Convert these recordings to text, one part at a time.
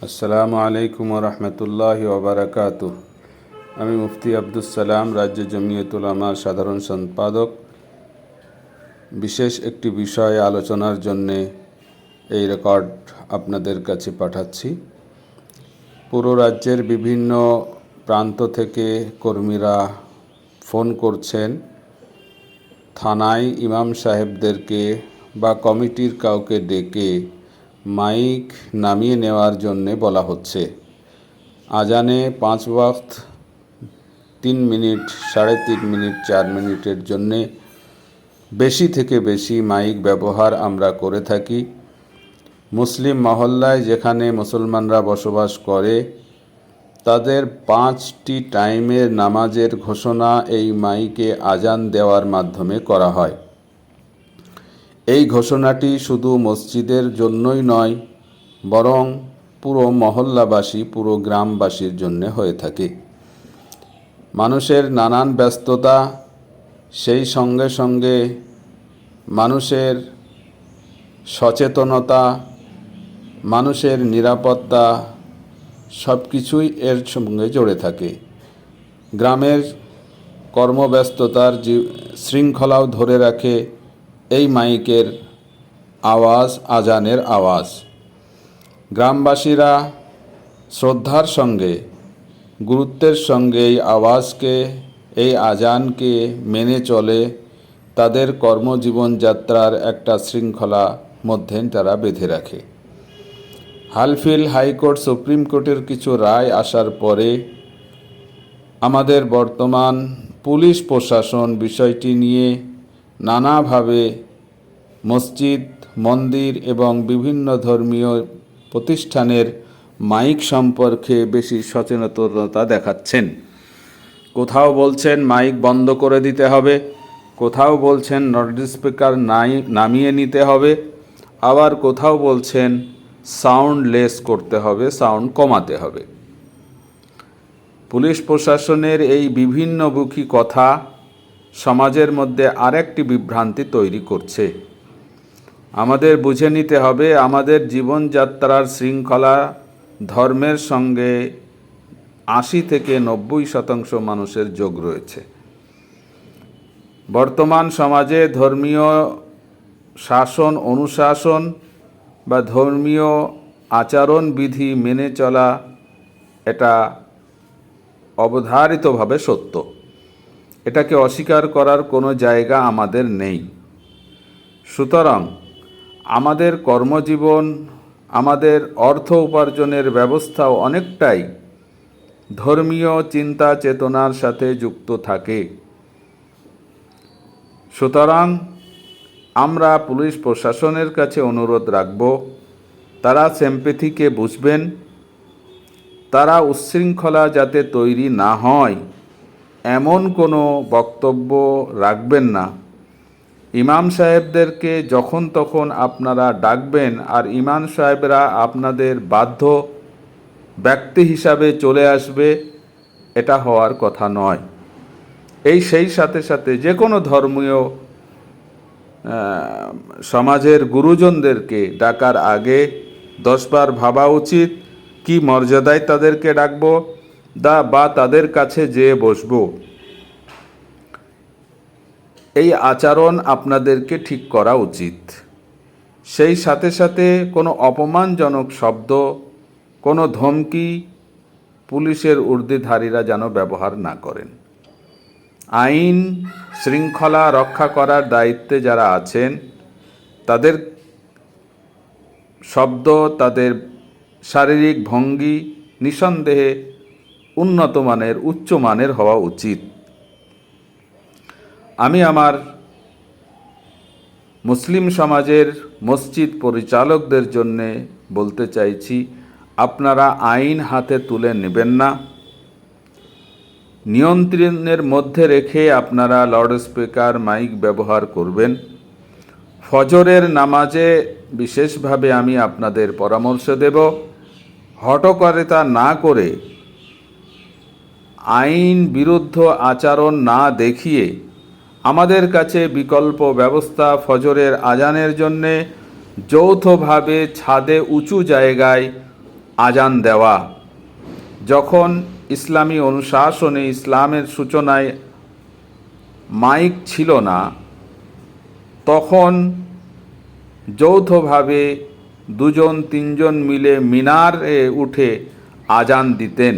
আসসালামু আলাইকুম রহমতুল্লাহি ওবারাকাতুহ। আমি মুফতি আব্দুস সালাম, রাজ্য জমিয়তুল উলামার সাধারণ সম্পাদক। বিশেষ একটি বিষয়ে আলোচনার জন্যে এই রেকর্ড আপনাদের কাছে পাঠাচ্ছি। পুরো রাজ্যের বিভিন্ন প্রান্ত থেকে কর্মীরা ফোন করছেন, থানায় ইমাম সাহেবদেরকে বা কমিটির কাউকে ডেকে মাইক নামিয়ে নেওয়ার জন্যে বলা হচ্ছে। আজানে 5 ওয়াক্ত 3 মিনিট, 3.5 মিনিট, 4 মিনিটের জন্যে বেশি থেকে বেশি মাইক ব্যবহার আমরা করে থাকি। মুসলিম মহল্লায় যেখানে মুসলমানরা বসবাস করে তাদের 5টি টাইমের নামাজের ঘোষণা এই মাইকে আজান দেওয়ার মাধ্যমে করা হয়। এই ঘোষণাটি শুধু মসজিদের জন্যই নয়, বরং পুরো মহল্লাবাসী, পুরো গ্রামবাসীর জন্য হয়ে থাকে। মানুষের নানান ব্যস্ততা, সেই সঙ্গে সঙ্গে মানুষের সচেতনতা, মানুষের নিরাপত্তা সব কিছুই এর সঙ্গে জড়ে থাকে। গ্রামের কর্মব্যস্ততার শৃঙ্খলাও ধরে রাখে এই মাইকের আওয়াজ, আজানের আওয়াজ। গ্রামবাসীরা শ্রদ্ধার সঙ্গে, গুরুত্বের সঙ্গে এই আওয়াজকে, এই আজানকে মেনে চলে। তাদের কর্মজীবনযাত্রার একটা শৃঙ্খলা মধ্যে তারা বেঁধে রাখে। হালফিল হাইকোর্ট, সুপ্রিম কোর্টের কিছু রায় আসার পরে আমাদের বর্তমান পুলিশ প্রশাসন বিষয়টি নিয়ে নানাভাবে মসজিদ, মন্দির এবং বিভিন্ন ধর্মীয় প্রতিষ্ঠানের মাইক সম্পর্কে বেশি সচেতনতা দেখাচ্ছেন। কোথাও বলছেন মাইক বন্ধ করে দিতে হবে, কোথাও বলছেন লাউডস্পিকার নামিয়ে নিতে হবে, আবার কোথাও বলছেন সাউন্ড লেস করতে হবে, সাউন্ড কমাতে হবে। পুলিশ প্রশাসনের এই বিভিন্নমুখী কথা সমাজের মধ্যে আরেকটি বিভ্রান্তি তৈরি করছে। আমাদের বুঝে নিতে হবে, আমাদের জীবনযাত্রার শৃঙ্খলা ধর্মের সঙ্গে 80 থেকে 90% মানুষের যোগ রয়েছে। বর্তমান সমাজে ধর্মীয় শাসন, অনুশাসন বা ধর্মীয় আচরণবিধি মেনে চলা এটা অবধারিতভাবে সত্য। এটাকে অস্বীকার করার কোনো জায়গা আমাদের নেই। সুতরাং আমাদের কর্মজীবন, আমাদের অর্থ উপার্জনের ব্যবস্থাও অনেকটাই ধর্মীয় চিন্তা চেতনার সাথে যুক্ত থাকে। সুতরাং আমরা পুলিশ প্রশাসনের কাছে অনুরোধ রাখব, তারা সিম্প্যাথিকে বুঝবেন, তারা উচ্ছৃঙ্খলা যাতে তৈরি না হয় এমন কোনো বক্তব্য রাখবেন না। ইমাম সাহেবদেরকে যখন তখন আপনারা ডাকবেন আর ইমাম সাহেবরা আপনাদের বাধ্য ব্যক্তি হিসাবে চলে আসবে, এটা হওয়ার কথা নয়। সেই সাথে সাথে যে কোনো ধর্মীয় সমাজের গুরুজনদেরকে ডাকার আগে 10 বার ভাবা উচিত কি মর্যাদায় তাদেরকে ডাকবো বা তাদের কাছে যেয়ে বসবো। এই আচরণ আপনাদেরকে ঠিক করা উচিত। সেই সাথে সাথে কোনো অপমানজনক শব্দ, কোনো ধমকি পুলিশের ঊর্ধ্বধারীরা যেন ব্যবহার না করেন। আইন শৃঙ্খলা রক্ষা করার দায়িত্বে যারা আছেন তাদের শব্দ, তাদের শারীরিক ভঙ্গি নিঃসন্দেহে উন্নত মানের, উচ্চ মানের হওয়া উচিত। আমি আমার মুসলিম সমাজের মসজিদ পরিচালকদের জন্য বলতে চাইছি, আপনারা আইন হাতে তুলে নেবেন না। নিয়ন্ত্রণের মধ্যে রেখে আপনারা লাউডস্পিকার, মাইক ব্যবহার করবেন। ফজরের নামাজে বিশেষভাবে আমি আপনাদের পরামর্শ দেব, হঠকারিতা না করে, আইন বিরুদ্ধ আচরণ না দেখিয়ে আমাদের কাছে বিকল্প ব্যবস্থা ফজরের আজানের জন্যে যৌথভাবে ছাদে উঁচু জায়গায় আজান দেওয়া। যখন ইসলামী অনুশাসনে ইসলামের সূচনায় মাইক ছিল না, তখন যৌথভাবে 2-3 মিলে মিনারে উঠে আজান দিতেন।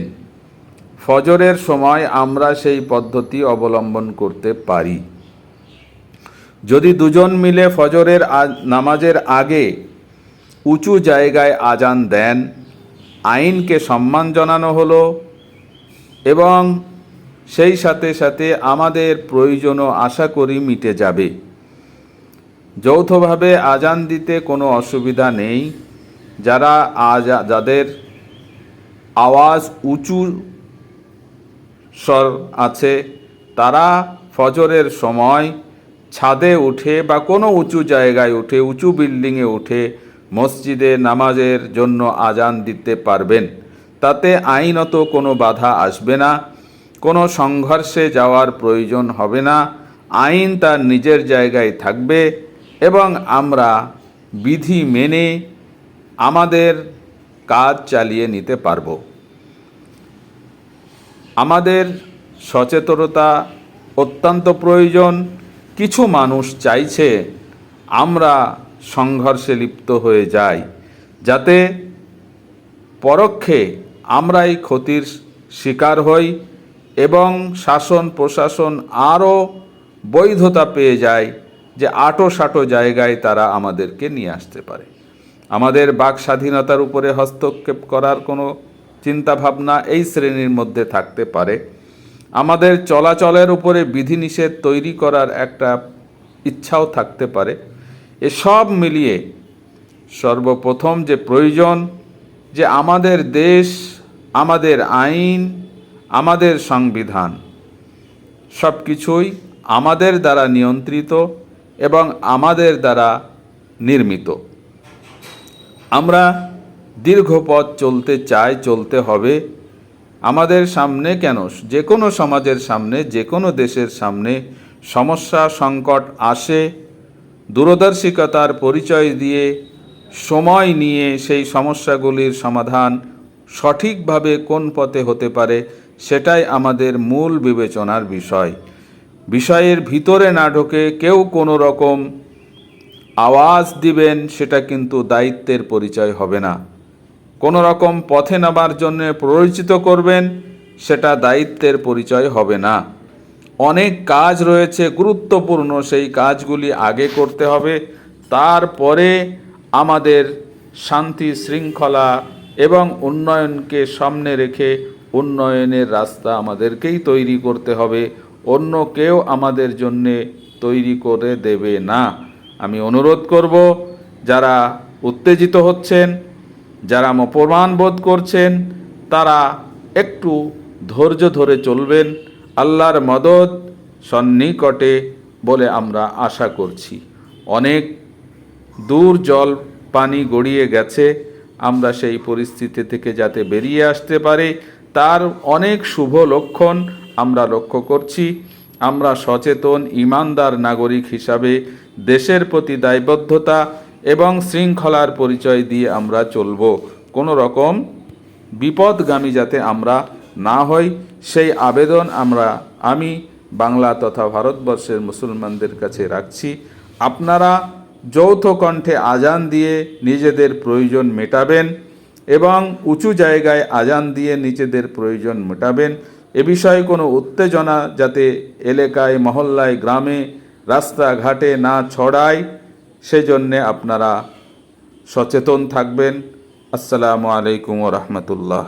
ফজরের সময় আমরা সেই পদ্ধতি অবলম্বন করতে পারি। যদি 2 মিলে ফজরের নামাজের আগে উঁচু জায়গায় আজান দেন, আইনকে সম্মান জানানো হলো এবং সেই সাথে সাথে আমাদের প্রয়োজনও আশা করি মিটে যাবে। যৌথভাবে আজান দিতে কোনো অসুবিধা নেই। যাদের আওয়াজ উঁচু স্বর আছে, তারা ফজরের সময় ছাদে উঠে বা কোনো উঁচু জায়গায় উঠে, উঁচু বিল্ডিংয়ে উঠে মসজিদে নামাজের জন্য আজান দিতে পারবেন। তাতে আইনত কোনো বাধা আসবে না, কোনো সংঘর্ষে যাওয়ার প্রয়োজন হবে না। আইন তার নিজের জায়গায় থাকবে এবং আমরা বিধি মেনে আমাদের কাজ চালিয়ে নিতে পারব। আমাদের সচেতনতা অত্যন্ত প্রয়োজন। কিছু মানুষ চাইছে আমরা সংঘর্ষে লিপ্ত হয়ে যাই, যাতে পরোক্ষে আমরাই ক্ষতির শিকার হই এবং শাসন প্রশাসন আরও বৈধতা পেয়ে যায় যে আঁটো জায়গায় তারা আমাদেরকে নিয়ে আসতে পারে। আমাদের বাক স্বাধীনতার উপরে হস্তক্ষেপ করার কোনো চিন্তাভাবনা এই শ্রেণীর মধ্যে থাকতে পারে। আমাদের চলাচলের উপরে বিধিনিষেধ তৈরি করার একটা ইচ্ছাও থাকতে পারে। এসব মিলিয়ে সর্বপ্রথম যে প্রয়োজন, যে আমাদের দেশ, আমাদের আইন, আমাদের সংবিধান সব কিছুই আমাদের দ্বারা নিয়ন্ত্রিত এবং আমাদের দ্বারা নির্মিত। আমরা দীর্ঘ পথ চলতে চাই, চলতে হবে। আমাদের সামনে কেন, যে কোনো সমাজের সামনে, যে কোনো দেশের সামনে সমস্যা সংকট আসে, দূরদর্শিতার পরিচয় দিয়ে সময় নিয়ে সেই সমস্যাগুলির সমাধান সঠিকভাবে কোন পথে হতে পারে সেটাই আমাদের মূল বিবেচনার বিষয়। বিষয়ের ভিতরে না ঢোকে কেউ কোনো রকম আওয়াজ দিবেন, সেটা কিন্তু দায়িত্বের পরিচয় হবে না। কোনো রকম পথে নামার জন্য প্ররোচিত করবেন, সেটা দায়িত্বের পরিচয় হবে না। অনেক কাজ রয়েছে গুরুত্বপূর্ণ, সেই কাজগুলি আগে করতে হবে। তারপরে আমাদের শান্তি শৃঙ্খলা এবং উন্নয়নকে সামনে রেখে উন্নয়নের রাস্তা আমাদেরকেই তৈরি করতে হবে, অন্য কেউ আমাদের জন্যে তৈরি করে দেবে না। আমি অনুরোধ করব, যারা উত্তেজিত হচ্ছেন, যারা অপমান বোধ করছেন, তারা একটু ধৈর্য ধরে চলবেন। আল্লাহর মদদ সন্নিকটে বলে আমরা আশা করছি। অনেক দূর জল পানি গড়িয়ে গেছে, আমরা সেই পরিস্থিতি থেকে যাতে বেরিয়ে আসতে পারি তার অনেক শুভ লক্ষণ আমরা লক্ষ্য করছি। আমরা সচেতন ঈমানদার নাগরিক হিসাবে দেশের প্রতি দায়বদ্ধতা এবং শৃঙ্খলার পরিচয় দিয়ে আমরা চলব। কোনো রকম বিপদগামী যাতে আমরা না হই, সেই আবেদন আমি বাংলা তথা ভারতবর্ষের মুসলমানদের কাছে রাখছি। আপনারা যৌথ কণ্ঠে আজান দিয়ে নিজেদের প্রয়োজন মেটাবেন এবং উঁচু জায়গায় আজান দিয়ে নিজেদের প্রয়োজন মেটাবেন। এ বিষয়ে কোনো উত্তেজনা যাতে এলাকায়, মহল্লায়, গ্রামে, রাস্তাঘাটে না ছড়ায়, সেজন্যে আপনারা সচেতন থাকবেন। আসসালামু আলাইকুম ওয়া রাহমাতুল্লাহ।